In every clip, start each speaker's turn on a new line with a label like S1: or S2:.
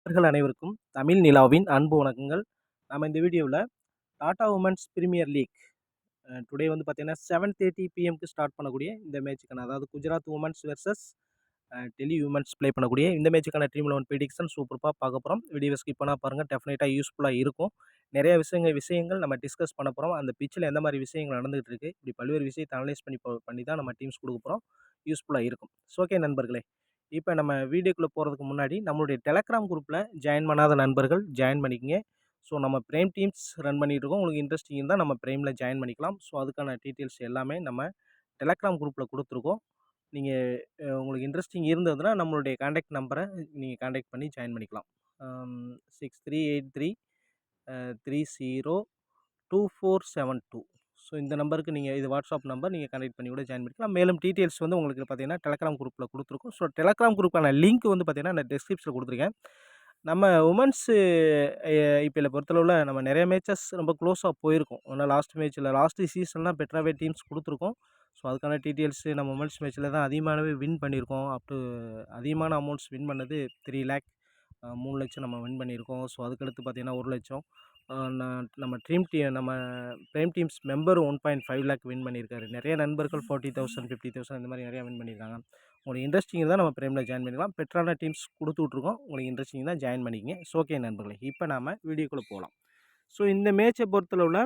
S1: நண்பர்கள் அனைவருக்கும் தமிழ் நிலாவின் அன்பு வணக்கங்கள். நம்ம இந்த வீடியோவில் Tata women's premier league today வந்து பார்த்தீங்கன்னா 7:30 பிஎம்க்கு ஸ்டார்ட் பண்ணக்கூடிய இந்த மேட்சுக்கான, அதாவது Gujarat women's versus Delhi women's play பண்ணக்கூடிய இந்த மேட்சுக்கான டீம் 11 ப்ரிடிக்ஷன் சூப்பராக பார்க்க போகிறோம். வீடியோ ஸ்கிப் பண்ணால் பாருங்கள், டெஃபினட்டாக யூஸ்ஃபுல்லாக இருக்கும். நிறைய விஷயங்கள் நம்ம டிஸ்கஸ் பண்ண போகிறோம். அந்த பிச்சில் எந்த மாதிரி விஷயங்கள் நடந்துகிட்டு இருக்கு, இப்படி பல்வேறு விஷயத்தை அனலைஸ் பண்ணி தான் நம்ம டீம்ஸ் கொடுக்க போகிறோம். யூஸ்ஃபுல்லாக இருக்கும். ஓகே நண்பர்களே, இப்போ நம்ம வீடியோக்குள்ளே போகிறதுக்கு முன்னாடி நம்மளுடைய டெலகிராம் குரூப்பில் ஜாயின் பண்ணாத நண்பர்கள் ஜாயின் பண்ணிக்கங்க. ஸோ நம்ம ப்ரைம் டீம்ஸ் ரன் பண்ணிகிட்டு இருக்கோம். உங்களுக்கு இன்ட்ரெஸ்டிங் இருந்தால் நம்ம ப்ரைமில் ஜாயின் பண்ணிக்கலாம். ஸோ அதுக்கான டீட்டெயில்ஸ் எல்லாமே நம்ம டெலகிராம் குரூப்பில் கொடுத்துருக்கோம். நீங்கள் உங்களுக்கு இன்ட்ரெஸ்டிங் இருந்ததுன்னா நம்மளுடைய கான்டாக்ட் நம்பரை நீங்கள் கான்டாக்ட் பண்ணி ஜாயின் பண்ணிக்கலாம். 6383302472. ஸோ இந்த நம்பருக்கு நீங்கள், இது வாட்ஸ்அப் நம்பர், நீங்கள் கனெக்ட் பண்ணி கூட ஜாயின் பண்ணிக்கலாம். மேலும் டீட்டெயில்ஸ் வந்து உங்களுக்கு பார்த்தீங்கன்னா டெலகிராம் குரூப்பில் கொடுத்துருக்கோம். ஸோ டெலகிராம் குரூப்பான லிங்க் வந்து பார்த்தீங்கன்னா நான் டிஸ்கிரிப்ஷனில் கொடுத்துருக்கேன். நம்ம உமன்ஸு ஐபிஎல்லை பொறுத்தளவில் நம்ம நிறைய மேட்சஸ் ரொம்ப க்ளோஸாக போயிருக்கும். ஆனால் லாஸ்ட்டு சீசன்லாம் பெட்டராகவே டீம்ஸ் கொடுத்துருக்கோம். ஸோ அதுக்கான டீட்டெயில்ஸு நம்ம உமன்ஸ் மேட்ச்சில் தான் அதிகமானவே வின் பண்ணியிருக்கோம். அதிகமான அமௌண்ட்ஸ் வின் பண்ணது 3 லேக், 3 லட்சம் நம்ம வின் பண்ணியிருக்கோம். ஸோ அதுக்கடுத்து பார்த்தீங்கன்னா 1 லட்சம். நம்ம நம்ம prime teams member 1.5 lakh win பண்ணியிருக்காரு. நிறைய நண்பர்கள் 40,000 50,000 இந்த மாதிரி நிறையா வின் பண்ணியிருக்காங்க. உங்களுக்கு இன்ட்ரெஸ்டிங் தான் நம்ம ப்ரைமில் ஜாயின் பண்ணிக்கலாம். பெட்டரான டீம்ஸ் கொடுத்து விட்ருக்கோம். உங்களுக்கு இன்ட்ரெஸ்டிங் தான் ஜாயின் பண்ணிக்கங்க. ஸோ ஓகே நண்பர்களே, இப்போ நாம் வீடியோக்குள்ளே போகலாம். ஸோ இந்த மேட்சை பொறுத்தளவில்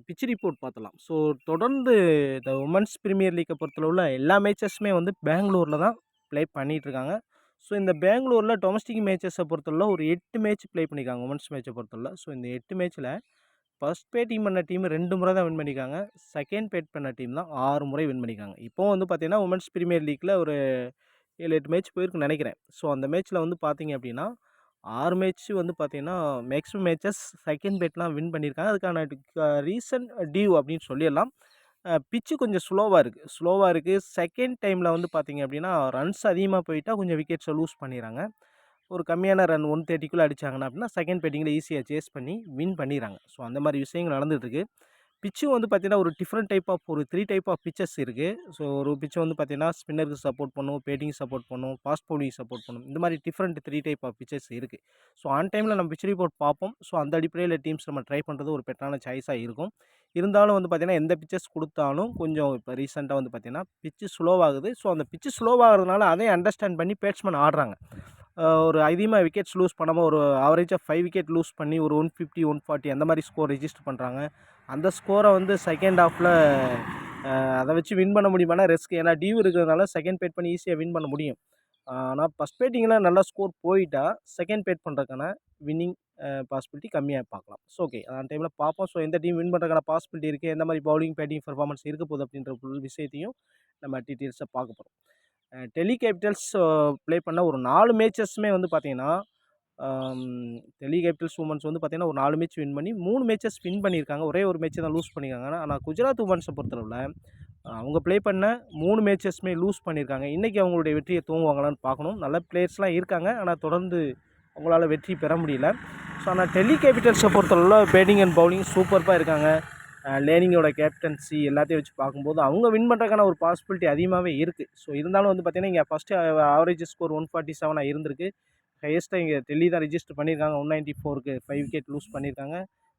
S1: பிச் ரிப்போர்ட் பார்த்தலாம். ஸோ தொடர்ந்து இந்த உமன்ஸ் பிரீமியர் லீக்கை பொறுத்தளவில் எல்லா மேட்சஸுமே வந்து பெங்களூரில் தான் ப்ளே பண்ணிகிட்ருக்காங்க. ஸோ இந்த பெங்களூரில் டொமஸ்டிக் மேட்சஸை பொறுத்தளவில் ஒரு 8 மேட்ச் ப்ளே பண்ணியிருக்காங்க உமன்ஸ் மேட்சை பொறுத்தளவில். ஸோ இந்த 8 மேட்ச்சில் ஃபஸ்ட் பேட்டிங் பண்ண டீம் 2 முறை தான் வின் பண்ணியிருக்காங்க. செகண்ட் பேட் பண்ண டீம் தான் 6 முறை வின் பண்ணியிருக்காங்க. இப்போது வந்து பார்த்திங்கன்னா உமன்ஸ் பிரீமியர் லீக்கில் ஒரு 7-8 மேட்ச் போயிருக்குன்னு நினைக்கிறேன். ஸோ அந்த மேட்ச்சில் வந்து பார்த்திங்க அப்படின்னா 6 மேட்ச் வந்து பார்த்திங்கன்னா மேக்ஸிமம் மேட்சஸ் செகண்ட் பேட்லாம் வின் பண்ணியிருக்காங்க. அதுக்கான ரீசன் டியூ அப்படின்னு சொல்லிடலாம். பிச்சு கொஞ்சம் ஸ்லோவாக இருக்குது. செகண்ட் டைமில் வந்து பார்த்திங்க அப்படின்னா ரன்ஸ் அதிகமாக போயிட்டால் கொஞ்சம் விக்கெட்ஸை லூஸ் பண்ணிடுறாங்க. ஒரு கம்மியான ரன் 130க்குள்ளே அடித்தாங்கன்னா அப்படின்னா செகண்ட் பேட்டிங்கில் ஈஸியாக சேஸ் பண்ணி வின் பண்ணிடுறாங்க. ஸோ அந்த மாதிரி விஷயங்கள் நடந்துகிட்ருக்கு. பிச்சும் வந்து பார்த்திங்கன்னா ஒரு டிஃப்ரெண்ட் டைப் ஆஃப் ஒரு 3 டைப் ஆஃப் பிச்சஸ் இருக்குது. ஸோ ஒரு பிச்சு வந்து பார்த்திங்கன்னா ஸ்பின்னருக்கு சப்போர்ட் பண்ணும், பேட்டிங் சப்போர்ட் பண்ணும், ஃபாஸ்ட் பவுலிங் சப்போர்ட் பண்ணும். இந்த மாதிரி டிஃப்ரெண்ட் 3 டைப் ஆஃப் பிச்சஸ் இருக்குது. ஸோ ஆன் டைமில் நம்ம பிச் ரிப்போர்ட் பார்ப்போம். ஸோ அந்த அடிப்படையில் டீம்ஸ் நம்ம ட்ரை பண்ணுறது ஒரு பெட்டரான சாய்ஸாக இருக்கும். இருந்தாலும் வந்து பார்த்திங்கன்னா எந்த பிச்சஸ் கொடுத்தாலும் கொஞ்சம் இப்போ ரீசெண்டாக வந்து பார்த்திங்கன்னா பிச்சு ஸ்லோவாகுது. ஸோ அந்த பிச்சு ஸ்லோவாகிறதுனால அதையும் அண்டர்ஸ்டாண்ட் பண்ணி பேட்ஸ்மேன் ஆடுறாங்க. ஒரு அதிகமாக விக்கெட்ஸ் லூஸ் பண்ணாமல் ஒரு ஆவரேஜாக 5 விக்கெட் லூஸ் பண்ணி ஒரு 150 140 அந்த மாதிரி ஸ்கோர் ரெஜிஸ்டர் பண்ணுறாங்க. அந்த ஸ்கோரை வந்து செகண்ட் ஹாஃபில் அதை வச்சு வின் பண்ண முடியுமானா ரிஸ்க். ஏன்னா டியூ இருக்கிறதுனால செகண்ட் பேட் பண்ணி ஈஸியாக வின் பண்ண முடியும். ஆனால் ஃபஸ்ட் பேட்டிங்கில் நல்லா ஸ்கோர் போயிட்டா செகண்ட் பேட் பண்ணுறதுக்கான வின்னிங் பாசிபிலிட்டி கம்மியாக பார்க்கலாம். ஸோ ஓகே, அந்த டைமில் பார்ப்போம். ஸோ எந்த டீம் வின் பண்ணுறதுக்கான பாசிபிலிட்டி இருக்குது, எந்த மாதிரி பவுலிங் பேட்டிங் பெர்ஃபார்மன்ஸ் இருக்க போகுது அப்படின்ற ஃபுல் விஷயத்தையும் நம்ம டீட்டெயில்ஸை பார்க்க போகிறோம். டெல்லி கேபிட்டல்ஸ் ப்ளே பண்ண ஒரு 4 மேட்சஸுமே வந்து பார்த்திங்கன்னா டெல்லி கேபிட்டல்ஸ் உமன்ஸ் வந்து பார்த்திங்கன்னா ஒரு 4 மேட்ச் வின் பண்ணி 3 மேட்சஸ் வின் பண்ணியிருக்காங்க. ஒரே ஒரு மேட்ச் தான் லூஸ் பண்ணியிருக்காங்க. ஆனால் குஜராத் உமன்ஸை பொறுத்தளவில் அவங்க ப்ளே பண்ண 3 மேட்சஸுமே லூஸ் பண்ணியிருக்காங்க. இன்றைக்கி அவங்களுடைய வெற்றியை தூங்குவாங்களான்னு பார்க்கணும். நல்ல பிளேயர்ஸ்லாம் இருக்காங்க, ஆனால் தொடர்ந்து அவங்களால வெற்றி பெற முடியல. ஸோ ஆனால் டெல்லி கேபிட்டல்ஸை பொறுத்தளவில் பேட்டிங் அண்ட் பவுலிங் சூப்பராக இருக்காங்க. லேனிங்கோட கேப்டன்சி எல்லாத்தையும் வச்சு பார்க்கும்போது அவங்க வின் பண்ணுறதுக்கான ஒரு பாசிபிலிட்டி அதிகமாகவே இருக்குது. ஸோ இருந்தாலும் வந்து பார்த்திங்கன்னா இங்கே ஃபஸ்ட்டு ஆவரேஜ் ஸ்கோர் 147 இருந்திருக்கு. ஹையஸ்ட்டாக இங்கே டெல்லி தான் ரிஜிஸ்டர் பண்ணியிருக்காங்க. 194க்கு 5 விக்கெட் லூஸ் பண்ணியிருக்காங்க.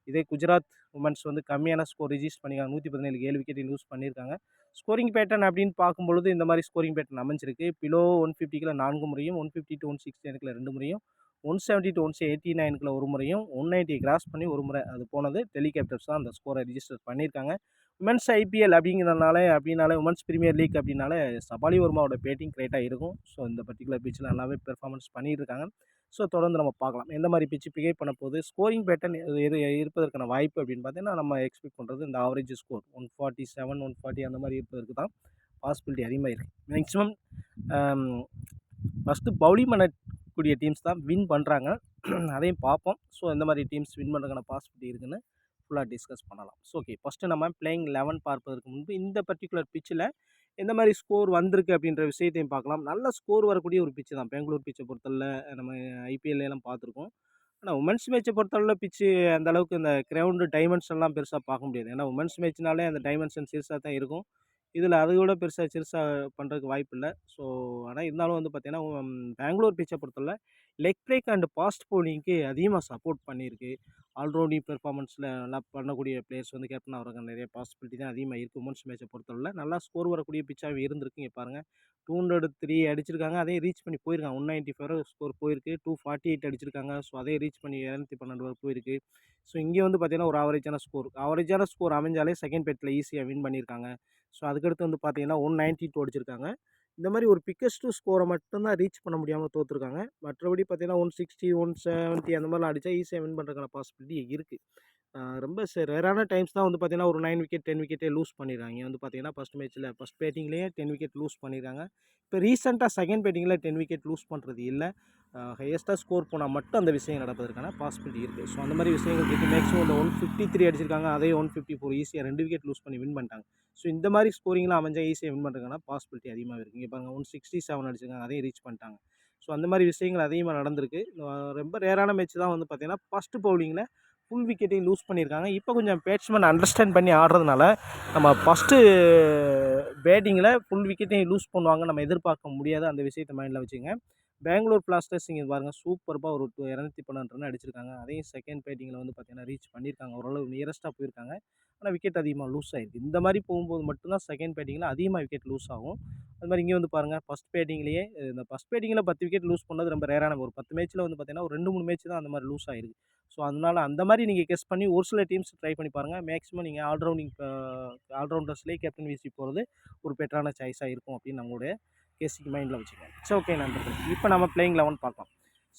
S1: இதே குஜராத் உமன்ஸ் வந்து கம்மியான ஸ்கோர் ரிஜிஸ்டர் பண்ணியிருக்காங்க. 117க்கு 7 விக்கெட்டையும் லூஸ் பண்ணியிருக்காங்க. ஸ்கோரிங் பேட்டர்ன் அப்படின்னு பார்க்கும்பொழுது இந்த மாதிரி ஸ்கோரிங் பேட்டர்ன் அமைஞ்சிருக்கு. பிலோ 150க்குள்ள 4 முறையும், 150 to 160க்குள்ள 2 முறையும், 170 to 189க்குள்ள 1 முறையும், 190 கிராஸ் பண்ணி 1 முறை அது போனது டெல்லி கேபிட்டல்ஸ் தான் அந்த ஸ்கோரை ரிஜிஸ்டர் பண்ணியிருக்காங்க. உமன்ஸ் ஐபிஎல் அப்படின்னாலே உமன்ஸ் பிரீமியர் லீக் அப்படின்னாலே சபாலி வர்மாவோட பேட்டிங் கிரேட்டாக இருக்கும். ஸோ இந்த பர்டிகுலர் பிச்சில் நல்லாவே பெர்ஃபார்மன்ஸ் பண்ணிட்டு இருக்காங்க. ஸோ தொடர்ந்து நம்ம பார்க்கலாம் எந்த மாதிரி பிச்சு பிகேவ் பண்ண போகுது. ஸ்கோரிங் பேட்டர்ன் இருப்பதற்கான வாய்ப்பு அப்படின்னு பார்த்தீங்கன்னா நம்ம எக்ஸ்பெக்ட் பண்ணுறது இந்த ஆவரேஜ் ஸ்கோர் 147 140 அந்த மாதிரி இருப்பதற்கு தான் பாசிபிலிட்டி அதிகமாக இருக்குது. மேக்ஸிமம் ஃபஸ்ட்டு பவுலிங் பண்ணக்கூடிய டீம்ஸ் தான் வின் பண்ணுறாங்க. அதையும் பார்ப்போம். ஸோ எந்த மாதிரி டீம்ஸ் வின் பண்ணுறதுக்கான பாசிபிலிட்டி இருக்குதுன்னு ஃபுல்லாக டிஸ்கஸ் பண்ணலாம். ஸோ ஓகே, ஃபஸ்ட்டு நம்ம பிளேயிங் 11 பார்ப்பதற்கு முன்பு இந்த பர்டிகுலர் பிச்சில் எந்த மாதிரி ஸ்கோர் வந்திருக்கு அப்படின்ற விஷயத்தையும் பார்க்கலாம். நல்ல ஸ்கோர் வரக்கூடிய ஒரு பிச்சு தான் பெங்களூர் பிச்சை பொறுத்தளவில் நம்ம ஐபிஎல்லாம் பார்த்துருக்கோம். ஆனால் உமன்ஸ் மேட்சை பொறுத்தளவில் பிச்சு அந்தளவுக்கு இந்த கிரவுண்டு டைமென்ஷன்லாம் பெருசாக பார்க்க முடியாது. ஏன்னா உமன்ஸ் மேட்ச்னாலே அந்த டைமென்ஷன் சிறுசாக தான் இருக்கும். இதில அதை விட சிறுசா பண்ணுறதுக்கு வாய்ப்பில்ல. ஸோ ஆனா இருந்தாலும் வந்து பார்த்தீங்கன்னா, பெங்களூர் பிட்ச பொறுத்தவரை லெக் பிரேக் அண்ட் ஃபாஸ்ட் பவுலிங்க்கு அதிகமா சப்போர்ட் பண்ணியிருக்கு. ஆல்ரவுண்டிங் பெர்ஃபார்மன்ஸில நல்லா பண்ணக்கூடிய பிளேயர்ஸ் வந்து கேப்டன் ஆகுறதுக்கு நிறைய பாசிபிலிட்டி தான் அதிகமா இருக்கு. உமன்ஸ் மேட்ச பொறுத்தவரையில நல்லா ஸ்கோர் வரக்கூடிய பிட்சாவே இருந்திருக்கு. இங்க பாருங்க 203 அடிச்சிருக்காங்க. அதையும் ரீச் பண்ணி போயிருக்காங்க. 195 வரை ஸ்கோர் போயிருக்கு. 248 அடிச்சிருக்காங்க. ஸோ அதையும் ரீச் பண்ணி 212 வரை போயிருக்கு. ஸோ இங்கே வந்து பார்த்தீங்கன்னா, ஒரு ஆவரேஜான ஸ்கோர் அமைஞ்சாலே செகண்ட் பெட்ல ஈஸியா வின் பண்ணியிருக்காங்க. ஸோ அதுக்கடுத்து வந்து பார்த்தீங்கன்னா, 192 அடிச்சிருக்காங்க. இந்த மாரி ஒரு பிக்கஸ்ட் ஸ்கோர மட்டும் தான் ரீச் பண்ண முடியாம தோத்துருக்காங்க. மற்றபடி பார்த்தீங்கன்னா, 160, 170 அந்த மாரிலாம் அடிச்சா ஈஸியா வின் பண்றதுக்கான பாசிபிலிட்டி இருக்கு. ரொம்ப ரேரான டைம்ஸ் தான் வந்து பார்த்தீங்கன்னா, ஒரு 9 விக்கெட், 10 விக்கெட்டே லூஸ் பண்ணிடுறாய்ங்க. வந்து பார்த்தீங்கன்னா, ஃபர்ஸ்ட் பேட்டிங்லேயே 10 விக்கெட் லூஸ் பண்ணியிருக்காங்க. இப்போ ரீசென்ட்டா செகண்ட் பேட்டிங்கில 10 விக்கெட் லூஸ் பண்ணுறது இல்ல. ஹையஸ்ட்டா ஸ்கோர் போனா மட்டும் அந்த விஷயம் நடப்பதற்கான பாசிபிலிட்டி இருக்கு. ஸோ அந்த மாரி விஷயங்கள் இருக்கு. மேக்ஸிமம் இந்த 153 அடிச்சிருக்காங்க. அதே 154 ஈஸியா 2 விக்கெட் லூஸ் பண்ணி வின் பண்ணிட்டாங்க. ஸோ இந்த மாரி ஸ்கோரிங்லாம் அமைஞ்சா ஈஸியா வின் பண்றதுக்கான பாசிபிலிட்டி அதிகமாவே இருக்கு. இங்க பாருங்க 167 அடிச்சிருக்காங்க. அதையும் ரீச் பண்ணிட்டாங்க. ஸோ அந்த மாரி விஷயங்கள் அதிகமா நடந்திருக்கு. ரொம்ப ரேரான மேட்ச் தான் வந்து பார்த்தீங்கன்னா, ஃபர்ஸ்ட் பவுலிங்கில ஃபுல் விக்கெட்டையும் லூஸ் பண்ணியிருக்காங்க. இப்போ கொஞ்சம் பேட்ஸ்மேன் அண்டர்ஸ்டாண்ட் பண்ணி ஆடுறதுனால, நம்ம ஃபஸ்ட்டு பேட்டிங்கில ஃபுல் விக்கெட்டையும் லூஸ் பண்ணுவாங்கன்னு நம்ம எதிர்பார்க்க முடியாது. அந்த விஷயத்த மைண்டில வச்சுக்கங்க. பெங்களூர் பிளாஸ்டர்ஸ் இங்க பாருங்க சூப்பர்பா ஒரு 212 ரன் அடிச்சிருக்காங்க. அதையும் செகண்ட் பேட்டிங்கில வந்து பார்த்தீங்கன்னா, ரீச் பண்ணியிருக்காங்க. ஓரளவு நியரஸ்ட்டா போயிருக்காங்க. ஆனா விக்கெட் அதிகமா லூஸ் ஆயிருக்கு. இந்த மாரி போகும்போது மட்டும் தான் செகண்ட் பேட்டிங்கில அதிகமா விக்கெட் லூஸ் ஆகும். அது மாரி இங்க வந்து பாருங்க ஃபர்ஸ்ட் பேட்டிங்லேயே இந்த ஃபர்ஸ்ட் பேட்டிங்கில 10 விக்கெட் லூஸ் பண்ணது ரொம்ப ரேரான ஒரு 10 மேட்ச்ல வந்து பார்த்தீங்கன்னா, ஒரு 2, 3 மேட்ச் தான் அந்த மாரி லூஸ் ஆயிருக்கு. ஸோ அதனால அந்த மாரி நீங்க கெஸ் பண்ணி ஒரு சில டீம்ஸ் ட்ரை பண்ணி பாருங்க. மேக்ஸிமம் நீங்க ஆல்ரவுண்டர்ஸ்லேயே கேப்டன் வீசி போறது ஒரு பெட்டரான சாய்ஸா இருக்கும் அப்படின்னு நம்மளுடைய கெஸ்ஸிங் மைண்டில வச்சுக்கோங்க. ஸோ ஓகே நண்பர்களே. இப்போ நம்ம பிளேயிங் 11 பார்க்கலாம்.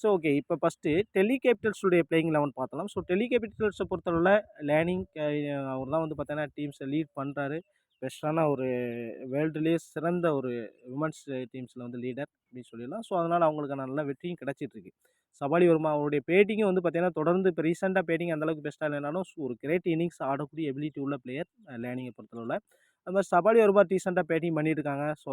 S1: So okay. இப்போ ஃபர்ஸ்ட்டு டெல்லி கேபிட்டல்ஸுடைய பிளேயிங் 11 பார்த்தலாம். ஸோ டெல்லி கேபிட்டல்ஸை பொறுத்தளவுல லேனிங் அவர் தான் வந்து பார்த்தீங்கன்னா டீம்ஸை லீட் பண்ணுறாரு. பெஸ்ட்டான ஒரு வேர்ல்டுலேயே சிறந்த ஒரு விமன்ஸ் டீம்ஸில் வந்து லீடர் அப்படின்னு சொல்லிடலாம். ஸோ அதனால் அவங்களுக்கான நல்ல வெற்றியும் கிடச்சிட்ருக்கு. சபாலி வர்மா அவருடைய பேட்டிங்கும் வந்து பார்த்தீங்கன்னா, தொடர்ந்து இப்போ ரீசென்ட்டா பேட்டிங் அந்த அளவுக்கு பெஸ்ட்டா இல்லைனாலும், ஒரு கிரேட் இன்னிங்ஸ் ஆடக்கூடிய எபிலிட்டி உள்ள பிளேயர் லேனிங்கை பொறுத்தளவுல. அது மாரி சபாலி வர்மா ரீசென்ட்டா பேட்டிங் பண்ணியிருக்காங்க. ஸோ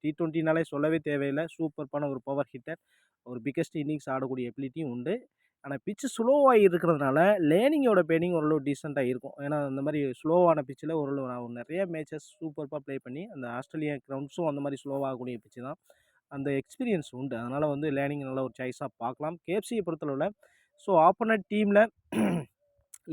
S1: T20னாலே சொல்லவே தேவையில்ல. சூப்பர்பான ஒரு பவர் ஹிட்டர். ஒரு பிக்கெஸ்ட் இன்னிங்ஸ் ஆடக்கூடிய எபிலிட்டியும் உண்டு. ஆனா பிட்ச் ஸ்லோவா இருக்கிறதுனால, லேனிங்கோட பேட்டிங் ஓரளவு டீசென்ட்டா இருக்கும். ஏன்னா, இந்த மாரி ஸ்லோவான பிட்ச்ல ஓரளவு நான் நெறைய மேட்சஸ் சூப்பர்பா ப்ளே பண்ணி, அந்த ஆஸ்திரேலியன் கிரவுண்ட்ஸும் அந்த மாரி ஸ்லோவா ஆகக்கூடிய பிட்ச் தான். அந்த எக்ஸ்பீரியன்ஸ் உண்டு. அதனால வந்து லேனிங் நல்ல ஒரு சாய்ஸா பார்க்கலாம். கேஎஃப்சியை பொறுத்தளவுல, ஸோ ஆப்போனன்ட் டீம்ல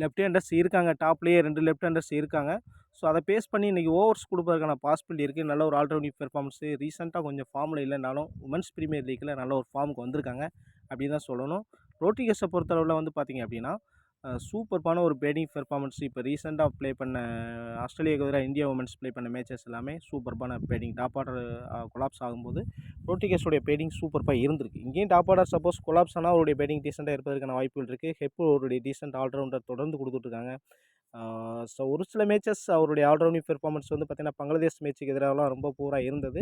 S1: லெஃப்ட் ஹேண்டர்ஸ் இருக்காங்க. டாப்லேயே 2 லெஃப்ட் ஹேண்டர்ஸ் இருக்காங்க. ஸோ அதை பேஸ் பண்ணி இன்றைக்கி ஓவர்ஸ் கொடுப்பதற்கான பாசிபிலிட்டி இருக்குது. நல்ல ஒரு ஆல்ரவுண்டிங் பெர்ஃபார்மன்ஸு ரீசெண்டாக கொஞ்சம் ஃபார்மில் இல்லைனாலும் உமன்ஸ் பிரீமியர் லீக்கில் நல்ல ஒரு ஃபார்முக்கு வந்திருக்காங்க அப்படின்னு தான் சொல்லணும். ரோட்ரிகஸை பொறுத்தளவில் வந்து பார்த்தீங்க அப்படின்னா சூப்பர்பான ஒரு பேட்டிங் பெர்ஃபார்மன்ஸ் இப்போ ரீசெண்டாக ப்ளே பண்ண ஆஸ்திரேலியாவுக்கு எதிராக இந்தியா உமன்ஸ் ப்ளே பண்ண மேட்சஸ் எல்லாமே சூப்பர்பான பேட்டிங் டாப் ஆர்டர் கொலாப்ஸ் ஆகும்போது ரோட்ரிகஸோடைய பேட்டிங் சூப்பர்பாக இருந்திருக்கு. இங்கேயும் டாப் ஆர்டர் சப்போஸ் கொலாப்ஸ் ஆனால் அவருடைய பேட்டிங் டீசெண்டாக இருப்பதற்கான வாய்ப்புகள் இருக்குது. ஹெப்பு அவருடைய டீசென்ட் ஆல்ரவுண்டர் தொடர்ந்து கொடுத்துட்ருக்காங்க. ஸோ ஒரு சில மேட்சஸ் அவருடைய ஆல்ரவுண்டிங் பெர்ஃபார்மன்ஸ் வந்து பார்த்தீங்கன்னா, பங்களாதேஷ் மேட்ச்சுக்கு எதிராகலாம் ரொம்ப பூராக இருந்தது.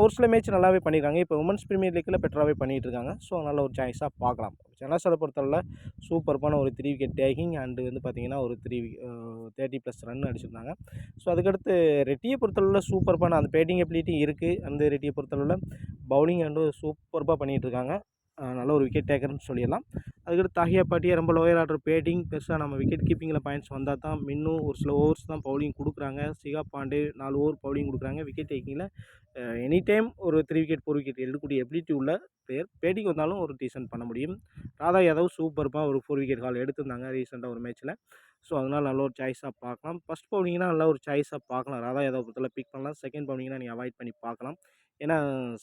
S1: ஒரு சில மேட்ச் நல்லாவே பண்ணியிருக்காங்க. இப்போ உமன்ஸ் பிரீமியர் லீக்கில் பெட்டராகவே பண்ணிகிட்டு இருக்காங்க. ஸோ நல்ல ஒரு சாய்ஸாக பார்க்கலாம். ஜனசரை பொறுத்தவரை சூப்பர்பான ஒரு 3 விக்கெட் டேக்கிங் அண்டு வந்து பார்த்தீங்கன்னா, ஒரு 30+ ரன் அடிச்சிருந்தாங்க. ஸோ அதுக்கடுத்து ரெட்டியை பொறுத்தளவில் சூப்பர்பான அந்த பேட்டிங் எபிலிட்டி இருக்குது. அந்த ரெட்டியை பொறுத்தளவில் பவுலிங் அண்டு சூப்பர்பாக பண்ணிகிட்டு இருக்காங்க. நல்ல ஒரு விக்கெட் டேக்கர்னு சொல்லிடலாம். அதுக்கடுத்து தாஹியா பாட்டியா ரொம்ப லோயர் ஆர்டர் பேட்டிங் பெருசாக நம்ம விக்கெட் கீப்பிங்கில் பாயிண்ட்ஸ் வந்தால் தான் இன்னும் ஒரு சில ஓவர்ஸ் தான் பவுலிங் கொடுக்குறாங்க. சிகா பாண்டே 4 ஓவர் பவுலிங் கொடுக்குறாங்க. விக்கெட் டேக்கிங்கில் எனி டைம் ஒரு 3 விக்கெட் 4 விக்கெட் எடுக்கக்கூடிய எபிலிட்டி உள்ள பிளேயர். பேட்டிங் வந்தாலும் ஒரு டீசென்ட் பண்ண முடியும். ராதா யாதவ் சூப்பர்பாக ஒரு 4 விக்கெட் ஹால் எடுத்திருந்தாங்க ரீசெண்டாக ஒரு மேட்ச்சில். ஸோ அதனால் நல்ல ஒரு சாய்ஸாக பார்க்கலாம். ஃபஸ்ட் பவுலிங்னா நல்ல ஒரு சாய்ஸாக பார்க்கலாம். ராதா யாதவ் பொறுத்தவரை பிக் பண்ணலாம். செகண்ட் பவுலிங்னா நீங்கள் அவாய்ட் பண்ணி பார்க்கலாம். ஏன்னா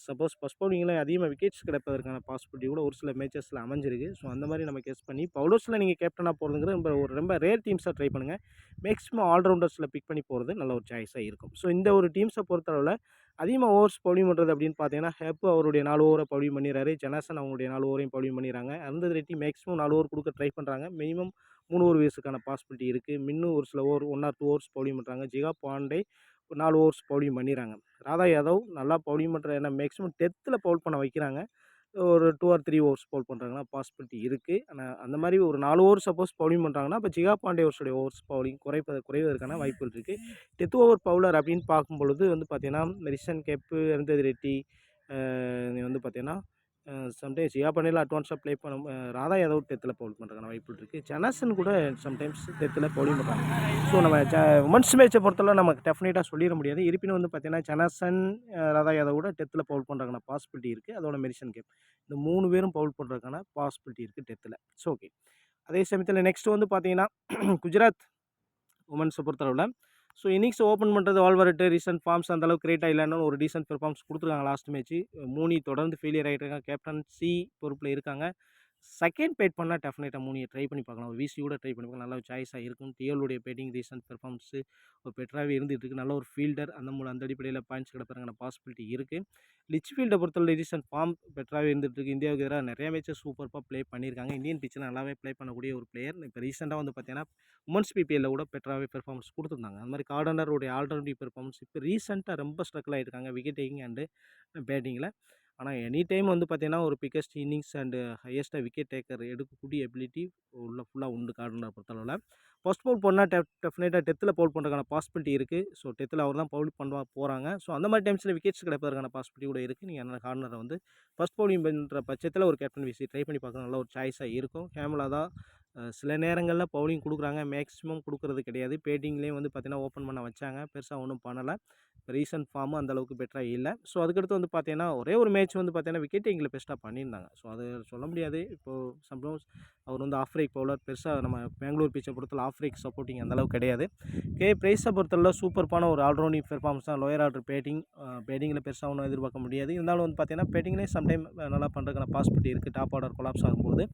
S1: சப்போஸ் ஃபஸ்ட் பவுலிங்கில் அதிகமாக விக்கெட்ஸ் கிடைப்பதற்கான பாசிபிலிட்டி கூட ஒரு சில மேட்சஸில் அமைஞ்சிருக்கு. ஸோ அந்த மாதிரி நம்ம கெஸ் பண்ணி பவுலர்ஸில் நீங்கள் கேப்டனாக போகிறதுங்கிறது ரொம்ப ரேர் டீம்ஸாக ட்ரை பண்ணுங்கள். மேக்ஸிமம் ஆல்ரவுண்டர்ஸில் பிக் பண்ணி போகிறது நல்ல ஒரு சாய்ஸாக இருக்கும். ஸோ இந்த ஒரு டீம்ஸை பொறுத்தளவில் அதிகமாக ஓவர்ஸ் பவுலிங் பண்ணுறது அப்படின்னு பார்த்தீங்கன்னா, ஹெப் அவருடைய 4 ஓவரை பவுலிங் பண்ணிடுறாரு. ஜனாசன் அவங்களுடைய 4 ஓவரையும் பவுலிங் பண்ணிடுறாங்க. அருந்ததி ரெட்டி மேக்ஸிமம் 4 ஓவர் கொடுக்க ட்ரை பண்ணுறாங்க. மினிமம் 3 ஓவர் வீசுக்கான பாசிபிலிட்டி இருக்குது. இன்னும் ஒரு சில ஓவர் 1 ஆர் 2 ஓவர்ஸ் பவுலிங் பண்ணுறாங்க. ஜிகா பாண்டே 4 ஓவர்ஸ் பவுலிங் பண்ணிடுறாங்க. ராதா யாதவ் நல்லா பவுலிங் பண்ணுற ஏன்னா மேக்ஸிமம் டெத்தில் பவுல் பண்ண வைக்கிறாங்க. ஒரு 2 ஆர் 3 ஓவர்ஸ் பவுல் பண்ணுறாங்கன்னா பாசிபிலிட்டி இருக்குது. ஆனால் அந்த மாதிரி ஒரு 4 ஓவர் சப்போஸ் பவுலிங் பண்ணுறாங்கன்னா, அப்போ ஜிகா பாண்டேவர்ஸுடைய ஓவர்ஸ் பவுலிங் குறைவதற்கான வாய்ப்புகள் இருக்குது. டெத் ஓவர் பவுலர் அப்படின்னு பார்க்கும்பொழுது வந்து பார்த்தீங்கன்னா, ரிஷன் கேப்பு, அருந்ததி ரெட்டி வந்து பார்த்தீங்கன்னா, சம்டைம்ஸ் ஜியா பண்ணையில் அட்வான்ஸாக ப்ளே பண்ண ராதா யாதவ் டெத்தில் பவுல் பண்ணுறதுக்கான வாய்ப்புகள் இருக்குது. ஜனாசன் கூட சம்டைம்ஸ் டெத்தில் பவுலிங் பண்ணுறாங்க. ஸோ நம்ம உமன்ஸ் மேட்சை பொறுத்தவரை நமக்கு டெஃபினட்டாக சொல்லிட முடியாது. இருப்பினும் வந்து பார்த்தீங்கன்னா ஜனாசன், ராதா யாதவ் கூட டெத்தில் பவுல் பண்ணுறதுக்கான பாசிபிலிட்டி இருக்குது. அதோட மெரிசன் கேப் இந்த 3 பேரும் பவுல் பண்ணுறதுக்கான பாசிபிலிட்டி இருக்குது டெத்தில். So okay. அதே சமயத்தில் நெக்ஸ்ட் வந்து பார்த்தீங்கன்னா குஜராத் உமன்ஸை பொறுத்தளவில் ஸோ இன்னிங்ஸ் ஓப்பன் பண்ணுறது வால்வரட்டு ரீசன்ட் ஃபார்ம்ஸ் அந்தளவுக்கு கிரேட்டாக இல்லைன்னு ஒரு டீசென்ட் பெர்ஃபார்மன்ஸ் கொடுத்துருக்காங்க லாஸ்ட் மேட்ச்சு. மூணி தொடர்ந்து ஃபெயிலியர் ஆகிட்டு இருக்காங்க. கேப்டன்சி பொறுப்பில் இருக்காங்க. செகண்ட் பேட் பண்ணால் டெஃபினட்டாக மூணியை ட்ரை பண்ணி பார்க்கலாம். ஒரு விசி கூட ட்ரை பண்ணி பார்க்கலாம். நல்ல ஒரு சாய்ஸாக இருக்கும். டிஎல்லுடைய பேட்டிங் ரீசன்ட் பெர்ஃபார்மன்ஸு ஒரு பெட்டராகவே இருந்துகிட்டு இருக்குது. நல்ல ஒரு ஃபீல்டர் அந்த அடிப்படையில் பாயிண்ட்ஸ் கிடப்பாருங்கிற பாசிபிலிட்டி இருக்குது. லிச்ஃபீல்டை பொறுத்தவரை ரீசன்ட் ஃபார்ம் பெட்டராகவே இருந்துகிட்டு இருக்குது. இந்தியாவுக்கு எதிராக நிறைய மேட்சஸ் சூப்பராக ப்ளே பண்ணியிருக்காங்க. இந்தியன் பிச்சில் நல்லாவே ப்ளே பண்ணக்கூடிய ஒரு பிளேயர். இப்போ ரீசெண்டாக வந்து பார்த்தீங்கன்னா உமன்ஸ் பிபிஎல்ல கூட பெட்டராகவே பெர்ஃபார்மன்ஸ் கொடுத்துருந்தாங்க. அந்த மாதிரி கார்டனருடைய ஆல்ரவுண்டிங் பெர்ஃபார்மன்ஸ் இப்போ ரீசெண்டாக ரொம்ப ஸ்ட்ரகிள் ஆகிருக்காங்க விக்கெட் டேக்கிங் அண்டு பேட்டிங்கில். ஆனால் எனி டைம் வந்து பார்த்தீங்கன்னா ஒரு பிக்கஸ்ட் இன்னிங்ஸ் அண்டு ஹையஸ்ட்டாக விக்கெட் டேக்கர் எடுக்கக்கூடிய எபிலிட்டி ஃபுல்லாக உண்டு கார்டனர் பொறுத்தளவில். ஃபர்ஸ்ட் பவுல் பண்ணால் டெஃபினட்டாக டெத்தில் பவுல் பண்ணுறதுக்கான பாசிபிலிட்டி இருக்குது. ஸோ டெத்தில் அவர் தான் பவுல் பண்ண போகிறாங்க. ஸோ அந்த மாதிரி டைம்ஸில் விக்கெட்ஸ் கிடைப்பதற்கான பாசிபிலிட்டி கூட இருக்குது. நீங்கள் அந்த கார்னரை வந்து ஃபர்ஸ்ட் பவுலிங் பண்ணுற பட்சத்தில் ஒரு கேப்டன் விசி ட்ரை பண்ணி பார்க்க நல்ல ஒரு சாய்ஸாக இருக்கும். ஹேமலா தான் சில நேரங்களில் பவுலிங் கொடுக்குறாங்க, மேக்ஸிமம் கொடுக்குறது கிடையாது. பேட்டிங்லேயும் வந்து பார்த்தீங்கன்னா ஓப்பன் பண்ண வச்சாங்க, பெருசாக ஒன்றும் பண்ணலை. ரீசன்ட் ஃபார்மும் அந்தளவுக்கு பெட்டராக இல்லை. ஸோ அதுக்கடுத்து வந்து பார்த்தீங்கன்னா ஒரே ஒரு மேட்ச் வந்து பார்த்தீங்கன்னா விக்கெட் டேக்கிங்கில் பெஸ்ட்டாக பண்ணியிருந்தாங்க. ஸோ அது சொல்ல முடியாது. இப்போது சம்டைம்ஸ் அவர் வந்து ஆஃப் பிரேக் பவுலர், பெருசாக நம்ம பெங்களூர் பிச்சை பொறுத்தவரை ஆஃப் பிரேக் சப்போர்ட்டிங் அந்தளவுக்கு கிடையாது. பிரைஸை பொறுத்தவரை சூப்பர்பான ஒரு ஆல்ரவுண்டிங் பெர்ஃபார்மன்ஸ் தான். லோயர் ஆர்டர் பேட்டிங்கில் பெருசாக ஒன்றும் எதிர்பார்க்க முடியாது. இருந்தாலும் வந்து பார்த்தீங்கன்னா பேட்டிங்லேயே சம்டைம் நல்லா பண்ணுறதுக்கான பாசிபிலிட்டி இருக்குது. டாப் ஆர்டர் கொலாப்ஸ் ஆகும்போது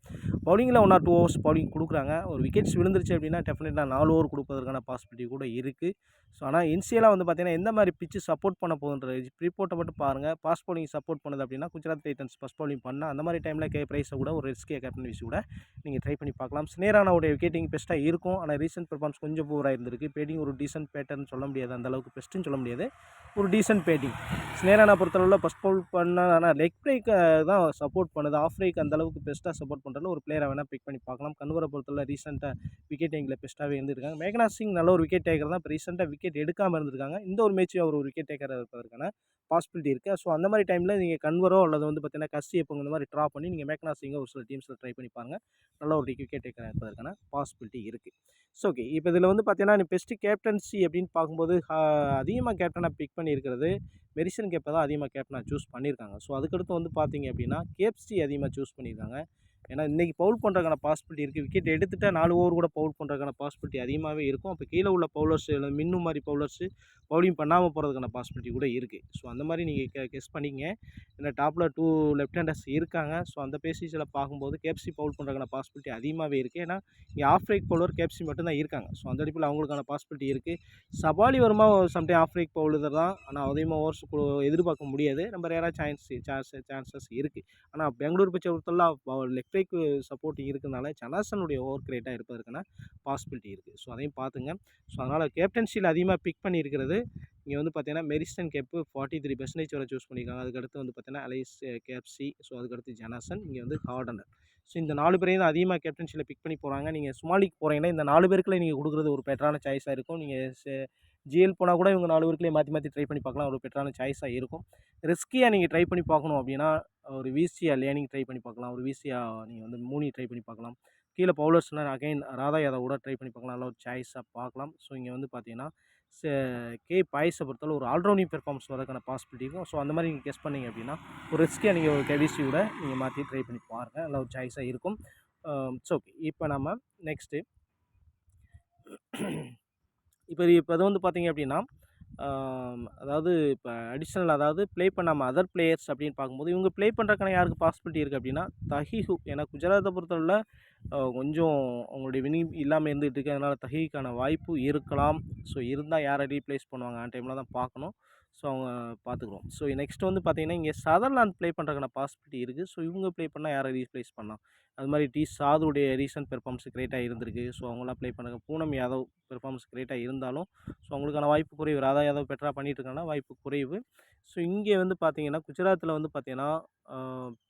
S1: பவுலிங்கில் 1 or 2 ஓவர்ஸ் பவுலிங் கொடுக்குறாங்க. ஒரு விக்கெட்ஸ் விழுந்துருச்சு அப்படின்னா டெஃபினட்டாக 4 ஓவர் கொடுப்பதற்கான பாசிபிலிட்டி கூட இருக்குது. ஸோ ஆனால் இனிஷியலாக வந்து பார்த்தீங்கன்னா எந்த மாதிரி பிச்சு சப்போர்ட் பண்ண போகுதுன்றது ரிப்போர்ட்டை மட்டும் பாருங்கள். ஃபாஸ்ட் பவுலிங் சப்போர்ட் பண்ணுது அப்படின்னா குஜராத் டைட்டன்ஸ் ஃபஸ்ட் பவுலிங் பண்ணால் அந்த மாதிரி டைமில் பிரைஸை கூட ஒரு ரிஸ்கியாக கேப்டன் விசி கூட நீங்கள் ட்ரை பண்ணி பார்க்கலாம். ஸ்னேரானாவுடைய விக்கெட்டிங் பெஸ்ட்டாக இருக்கும். ஆனால் ரீசெண்ட் பெர்ஃபார்மன்ஸ் கொஞ்சம் பூராக இருந்திருக்கு. பேட்டிங் ஒரு டீசென்ட் பேட்டர்னு சொல்ல முடியாது, அந்தளவுக்கு பெஸ்ட்டுன்னு சொல்ல முடியாது. ஒரு டீசென்ட் பேட்டிங் ஸ்னேரானா பொறுத்தளவில் ஃபஸ்ட் பவுல் பண்ணால் ஆனால் லெக் பிரேக் தான் சப்போர்ட் பண்ணுது. ஆஃப் பிரேக் அந்தளவுக்கு பெஸ்ட்டாக சப்போர்ட் பண்ணுறதுல ஒரு பிளேயரை வேணால் பிக் பண்ணி பார்க்கலாம். கன்வரை பொறுத்தவரை ரீசெண்டாக விக்கெட் டேக்கிங்கில் பெஸ்ட்டாகவே இருந்திருக்காங்க. மேகனா சிங் நல்ல ஒரு விக்கெட் டேக்கர் தான். இப்போ ரீசெண்டாக விக்கெட் எடுக்காமல் இருந்திருக்காங்க. இந்த ஒரு மேட்ச் அவர் ஒரு விக்கெட் டேக்கராக இருப்பதற்கான பாசிபிலிட்டி இருக்குது. ஸோ அந்த மாதிரி டைமில் நீங்கள் கன்வரோ அல்லது வந்து பார்த்தீங்கன்னா கஸ்டியப்போ இந்த மாதிரி ட்ரா பண்ணி நீங்கள் மேகனா சிங்கை ஒரு சில டீம்ஸில் ட்ரை பண்ணி பாருங்கள். நல்ல ஒரு விக்கெட் டேக்கராக இருப்பதற்கான பாசிபிலிட்டி இருக்குது. So okay. இப்போ இதில் வந்து பார்த்தீங்கன்னா பெஸ்ட்டு கேப்டன்சி அப்படின்னு பார்க்கும்போது அதிகமாக கேப்டனாக பிக் பண்ணியிருக்கிறது மெரிசன் கேப்பை தான் அதிகமாக கேப்டனாக சூஸ் பண்ணியிருக்காங்க. ஸோ அதுக்கடுத்து வந்து பார்த்தீங்க அப்படின்னா கேப்சி அதிகமாக சூஸ் பண்ணியிருக்காங்க. ஏன்னா இன்றைக்கி பவுல் பண்ணுறதுக்கான பாசிபிலிட்டி இருக்குது. விக்கெட் எடுத்துகிட்டா 4 ஓவர் கூட பவுல் பண்ணுறதுக்கான பாசிபிலிட்டி அதிகமாகவே இருக்கும். அப்போ கீழே உள்ள பவுலர்ஸ் இல்லை மின்னு மாதிரி பவுலர்ஸு பவுலிங் பண்ணாமல் போகிறதுக்கான பாசிபிலிட்டி கூட இருக்குது. ஸோ அந்த மாதிரி நீங்கள் கெஸ் பண்ணிங்க. ஏன்னா டாப்பில் 2 லெஃப்ட் ஹேண்டர்ஸ் இருக்காங்க. ஸோ அந்த பேசிஸில் பார்க்கும்போது கேப்சி பவுல் பண்ணுறதுக்கான பாசிபிலிட்டி அதிகமாகவே இருக்குது. ஏன்னா இங்கே ஆஃப் பிரேக் பவுலர் கேப்சி மட்டும்தான் இருக்காங்க. ஸோ அந்த அடிப்பில் அவங்களுக்கான பாசிபிலிட்டி இருக்குது. சபாலி வருமா சம்டைம் ஆஃப் பிரேக் பவுலர் தான். ஆனால் அதிகமாக ஓவர்ஸ் எதிர்பார்க்க முடியாது. நம்ம ரேராக சான்சஸ் இருக்குது. ஆனால் பெங்களூர் பிச்சை பொறுத்தவரை லெக் பிரேக் சப்போர்ட்டிங் இருக்கிறதுனால ஜனாசனுடைய ஓவர் கிரேட்டாக இருப்பதற்கான பாசிபிலிட்டி இருக்குது. ஸோ அதையும் பார்த்துங்க. ஸோ அதனால் கேப்டன்சியில் அதிகமாக பிக் பண்ணியிருக்கிறது இங்கே வந்து பார்த்தீங்கன்னா மெரிசன் கேப்பு 43% வரை சூஸ் பண்ணியிருக்காங்க. அதுக்கடுத்து வந்து பார்த்தீங்கன்னா அலைஸ் கேப்சி, ஸோ அதுக்கடுத்து ஜனாசன், இங்கே வந்து கார்டனர். ஸோ இந்த 4 பேரையும் தான் அதிகமாக கேப்டன்சியில் பிக் பண்ணி போகிறாங்க. நீங்கள் ஸ்மால் லீக் போகிறீங்கன்னா இந்த 4 பேருக்குள்ளே நீங்கள் கொடுக்குறது ஒரு பெட்டரான சாய்ஸாக இருக்கும். நீங்கள் ஜிஎல் போனால் கூட இவங்க 4 பேருக்குள்ளே மாற்றி ட்ரை பண்ணி பார்க்கலாம். ஒரு பெட்டரான சாய்ஸாக இருக்கும். ரிஸ்கியாக நீங்கள் ட்ரை பண்ணி பார்க்கணும் அப்படின்னா ஒரு விசியா லேனிங் ட்ரை பண்ணி பார்க்கலாம். ஒரு விசியா நீங்கள் வந்து மூணி ட்ரை பண்ணி பார்க்கலாம். கீழே பவுலர்ஸ்னால் அகைன் ராதா யாதவ் கூட ட்ரை பண்ணி பார்க்கலாம். நல்ல ஒரு சாய்ஸாக பார்க்கலாம். ஸோ இங்கே வந்து பார்த்தீங்கன்னா பாய்ஸை பொறுத்தவரை ஒரு ஆல்ரவுண்டிங் பெர்ஃபார்மன்ஸ் வரதுக்கான பாசிபிலிட்டி இருக்கும். ஸோ அந்த மாதிரி நீங்கள் கெஸ் பண்ணிங்க அப்படின்னா ஒரு ரிஸ்கியாக நீங்கள் ஒரு கெவிசியோட நீங்கள் மாற்றி ட்ரை பண்ணி பாருங்கள். நல்ல ஒரு சாய்ஸாக இருக்கும். So okay. இப்போ நம்ம நெக்ஸ்ட்டு இப்போ அது வந்து பார்த்தீங்க அப்படின்னா அதாவது இப்போ அடிஷ்னல் அதாவது ப்ளே பண்ணாமல் அதர் பிளேயர்ஸ் அப்படின்னு பார்க்கும்போது இவங்க ப்ளே பண்ணுறதுக்கான யாருக்கு பாசிபிலிட்டி இருக்குது அப்படின்னா தஹிஹு. ஏன்னா குஜராத்தை பொறுத்தவரை கொஞ்சம் அவங்களுடைய வினிங் இல்லாமல் இருந்துகிட்டு இருக்குது. அதனால் தஹிக்கான வாய்ப்பு இருக்கலாம். ஸோ இருந்தால் யாரை ரீப்ளேஸ் பண்ணுவாங்க அந்த டைமில் தான் பார்க்கணும். ஸோ அவங்க பார்த்துக்குறோம். ஸோ நெக்ஸ்ட் வந்து பார்த்தீங்கன்னா இங்கே சதர்லாந்து ப்ளே பண்ணுறதுக்கான பாசிபிலிட்டி இருக்குது. ஸோ இவங்க ப்ளே பண்ணால் யாரை ரீப்ளேஸ் பண்ணலாம். அது மாதிரி சாதுடைய ரீசன்ட் பெர்ஃபார்மன்ஸ் கிரேட்டாக இருந்திருக்கு. ஸோ அவங்களாம் ப்ளே பண்ணுறாங்க. பூனம் யாதவ் பெர்ஃபார்மன்ஸ் கிரேட்டாக இருந்தாலும் ஸோ அவங்களுக்கான வாய்ப்பு குறைவு. ராதா யாதவ் பெட்டராக பண்ணிகிட்டு இருக்காங்கன்னா வாய்ப்பு குறைவு. ஸோ இங்கே வந்து பார்த்தீங்கன்னா குஜராத்தில் வந்து பார்த்தீங்கன்னா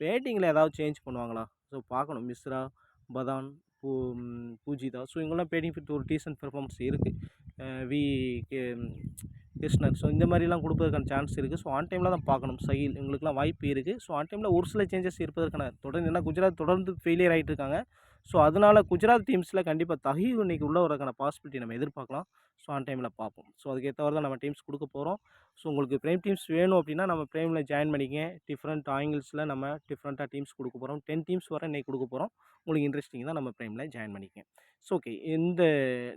S1: பேட்டிங்கில் ஏதாவது சேஞ்ச் பண்ணுவாங்களா? ஸோ பார்க்கணும். மிஸ்ரா, பதான், பூஜிதா, ஸோ இவங்கெல்லாம் பேட்டிங் ஃபிட் ஒரு டீசன்ட் பெர்ஃபார்மன்ஸ் இருக்குது. கிருஷ்ணன். ஸோ இந்த மாதிரிலாம் கொடுப்பதற்கான சான்ஸ் இருக்குது. ஸோ ஆன் டைமில் தான் பார்க்கணும். சஹீல் இவங்களுக்குலாம் வாய்ப்பு இருக்குது. ஸோ ஆன் டைமில் ஒரு சில சேஞ்சஸ் இருப்பதற்கான தொடர்ந்து ஏன்னா குஜராத் தொடர்ந்து ஃபெயிலியர் ஆகிட்டு இருக்காங்க. ஸோ அதனால குஜராத் டீம்ஸில் கண்டிப்பாக தஹீல் இன்னைக்கு உள்ள வரதுக்கான பாசிபிலிட்டி நம்ம எதிர்பார்க்கலாம். ஸோ ஆன் டைமில் பார்ப்போம். ஸோ அதுக்கேற்றவாறு தான் நம்ம டீம்ஸ் கொடுக்க போகிறோம். ஸோ உங்களுக்கு பிரைம் டீம்ஸ் வேணும் அப்படின்னா நம்ம பிரைமில் ஜாயின் பண்ணிக்கங்க. டிஃப்ரெண்ட் ஆங்கிள்ஸில் நம்ம டிஃப்ரெண்ட்டாக டீம்ஸ் கொடுக்க போகிறோம். 10 டீம்ஸ் வரை இன்னைக்கு கொடுக்க போகிறோம். உங்களுக்கு இன்ட்ரெஸ்டிங் தான் நம்ம பிரைமில் ஜாயின் பண்ணிக்கங்க. So okay. இந்த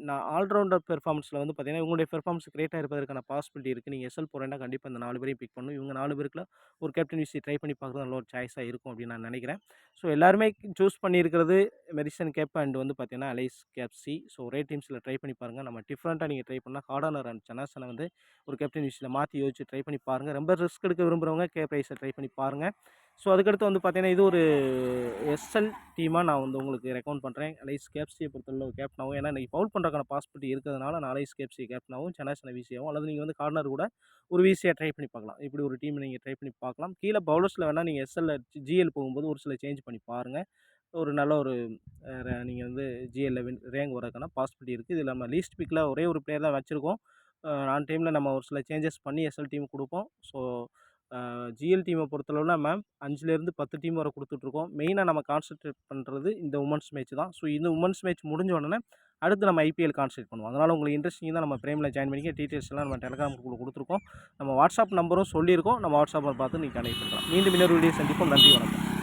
S1: நான் ஆல்ரவுண்டர் பெர்ஃபார்மன்ஸில் வந்து பார்த்தீங்கன்னா, இவங்களுடைய பெர்ஃபார்மன்ஸ் கிரேட்டாக இருப்பதற்கான பாசிபிலிட்டி இருக்குது. நீங்கள் எஸ்எல் போகிறேன்னா கண்டிப்பாக இந்த 4 பேரையும் பிக் பண்ணணும். இவங்க 4 பேருக்குள்ள ஒரு கேப்டன் விசி ட்ரை பண்ணி பார்க்குறது நல்ல ஒரு சாய்ஸாக இருக்கும் அப்படின்னு நான் நினைக்கிறேன். ஸோ எல்லாருமே சூஸ் பண்ணியிருக்கிறது மெடிசன் கேப் அண்ட் வந்து பார்த்தீங்கன்னா அலைஸ் கேப்சி. ஸோ ஒரே டீம்ஸில் ட்ரை பண்ணி பாருங்கள். நம்ம டிஃப்ரெண்ட்டாக நீங்கள் ட்ரை பண்ணால் ஹார்டானர் அண்ட் சனாசனை வந்து ஒரு கேப்டன் விசியில் மாற்றி யோசிச்சு ட்ரை பண்ணி பாருங்கள். ரொம்ப ரிஸ்க் எடுக்க விரும்புகிறவங்க கே ப்ரைஸை ட்ரை பண்ணி பாருங்கள். ஸோ அதுக்கடுத்து வந்து பார்த்தீங்கன்னா இது ஒரு எஸ்எல் டீமாக நான் வந்து உங்களுக்கு ரெக்கமெண்ட் பண்ணுறேன். அலைஸ் கேப்சியை பொறுத்தவரை ஒரு கேப்டனாகவும் ஏன்னா இன்றைக்கி பவுல் பண்ணுறதுக்கான பாசிபிலிட்டி இருக்கிறதுனால நான் அலைஸ் கேப்சி கேப்டனாகவும் சனாசனை விசியாகவும் அல்லது நீங்கள் வந்து கார்னர் கூட ஒரு விசியாக ட்ரை பண்ணி பார்க்கலாம். இப்படி ஒரு டீம் நீங்கள் ட்ரை பண்ணி பார்க்கலாம். கீழே பவுலர்ஸில் வேணால் நீங்கள் எஸ்எல்ல ஜிஎல் போகும்போது ஒரு சில சேஞ்ச் பண்ணி பாருங்கள். ஒரு நல்ல ஒரு நீங்கள் வந்து ஜிஎல்ல ரேங்க் வரதுக்கான பாசிபிலிட்டி இருக்குது. இதில் நம்ம லீஸ்ட் பிக்கில் ஒரே ஒரு பிளேயர் தான் வச்சுருக்கோம். ஆன் டைமில் நம்ம ஒரு சில சேஞ்சஸ் பண்ணி எஸ்எல் டீம் கொடுப்போம். ஸோ ஜிஎல் டீமை பொறுத்தளவில் மேம் 5லேருந்து 10 டீம் வரை கொடுத்துட்ருக்கோம். மெயினாக நம்ம கான்சன்ட்ரேட் பண்ணுறது இந்த உமன்ஸ் மேட்ச் தான். ஸோ இந்த உமன்ஸ் மேட்ச் முடிஞ்ச உடனே அடுத்து நம்ம ஐபிஎல் கான்சன்ட்ரேட் பண்ணுவோம். அதனால் உங்களுக்கு இன்ட்ரெஸ்டிங் தான் நம்ம பிரைமில் ஜாயின் பண்ணிக்க டீட்டெயில்ஸ் எல்லாம் நம்ம டெலிகிராம் குரூப்பில் கொடுத்துருக்கோம். நம்ம வாட்ஸ்அப் நம்பரும் சொல்லியிருக்கோம். நம்ம வாட்ஸ்அப்பில் பார்த்து நீங்கள் கனெக்ட் பண்ணலாம். மீண்டும் இன்னொரு வீடியோ சந்திப்போம். நன்றி, வணக்கம்.